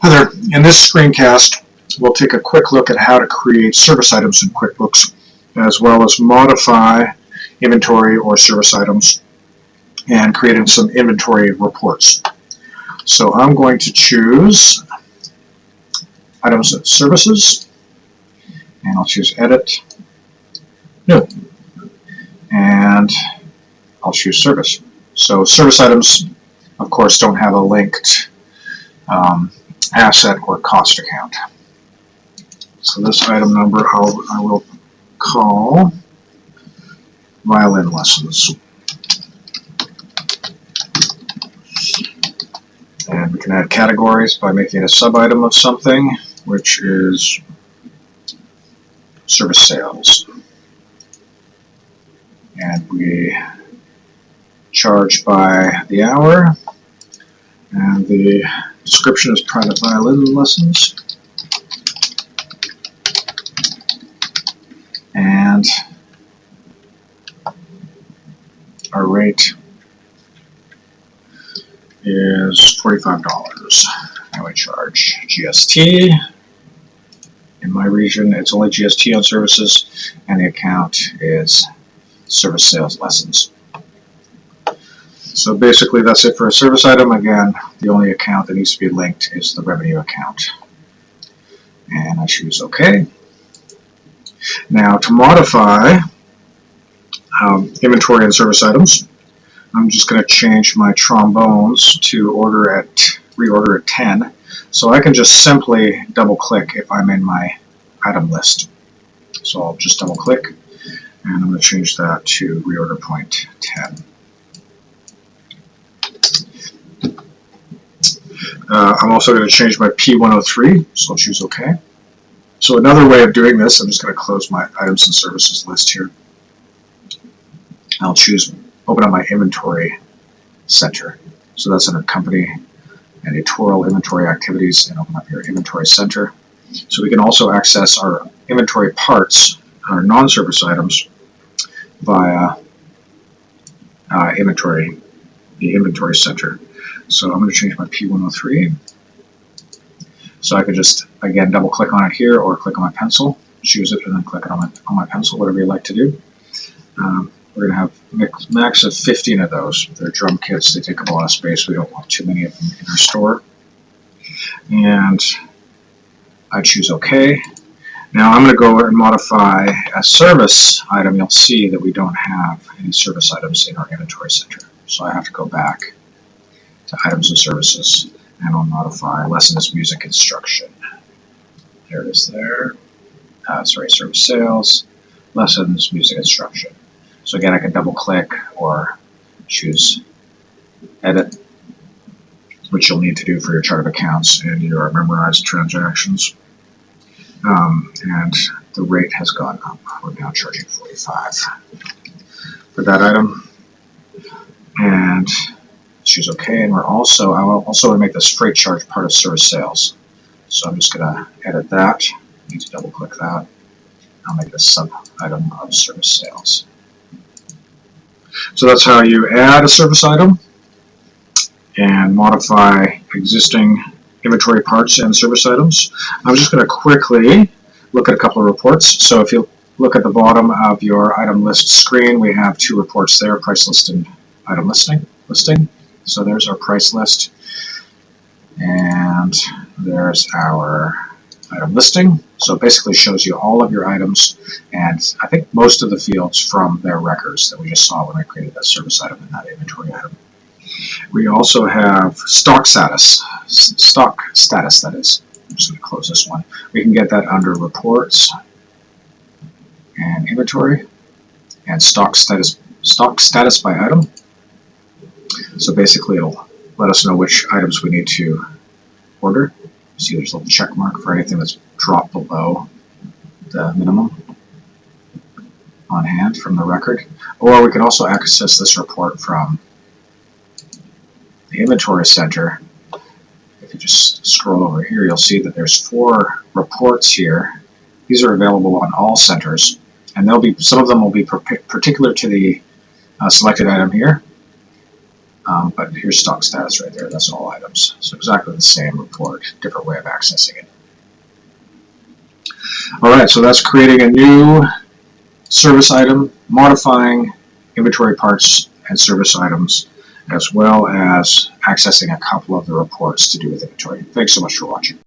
Hi there. In this screencast, we'll take a quick look at how to create service items in QuickBooks, as well as modify inventory or service items and creating some inventory reports. So I'm going to choose Items and Services, and I'll choose Edit, New, and I'll choose Service. So service items, of course, don't have a linked asset or cost account. So this item number I will call Violin Lessons. And we can add categories by making a sub-item of something, which is service sales. And we charge by the hour, and the description is private violin lessons. And our rate is $45. And we charge GST. In my region, it's only GST on services, and the account is service sales lessons. So basically that's it for a service item. Again, the only account that needs to be linked is the revenue account. And I choose OK. Now to modify inventory and service items, I'm just going to change my trombones to reorder at 10. So I can just simply double click if I'm in my item list. So I'll just double click, and I'm going to change that to reorder point 10. I'm also going to change my P103, so I'll choose OK. So another way of doing this, I'm just going to close my items and services list here. I'll open up my inventory center. So that's under company and editorial inventory activities, and open up your inventory center. So we can also access our inventory parts, our non-service items, via the inventory center. So I'm going to change my P103. So I could just, again, double click on it here or click on my pencil, choose it, and then click on my pencil, whatever you like to do. We're going to have a max of 15 of those. They're drum kits. They take up a lot of space. We don't want too many of them in our store. And I choose OK. Now I'm going to go and modify a service item. You'll see that we don't have any service items in our inventory center. So I have to go back to Items and Services, and I'll modify Lessons, Music, Instruction. There it is there. Service Sales, Lessons, Music, Instruction. So again, I can double click or choose Edit, which you'll need to do for your chart of accounts and your memorized transactions. And the rate has gone up. We're now charging $45 for that item. And choose OK. And I will also make this freight charge part of service sales. So I'm just going to edit that. I need to double click that. I'll make this sub item of service sales. So that's how you add a service item and modify existing inventory parts and service items. I'm just going to quickly look at a couple of reports. So if you look at the bottom of your item list screen, we have two reports there, price list and item listing. So there's our price list, and there's our item listing. So it basically shows you all of your items, and I think most of the fields from their records that we just saw when I created that service item and that inventory item. We also have stock status, that is. I'm just going to close this one. We can get that under Reports and Inventory and Stock status by item. So basically it'll let us know which items we need to order. See, there's a little check mark for anything that's dropped below the minimum on hand from the record. Or we can also access this report from the inventory center. If you just scroll over here, you'll see that there's 4 reports here. These are available on all centers, and some of them will be particular to the selected item here. But here's stock status right there. That's all items. So exactly the same report, different way of accessing it. All right, so that's creating a new service item, modifying inventory parts and service items, as well as accessing a couple of the reports to do with inventory. Thanks so much for watching.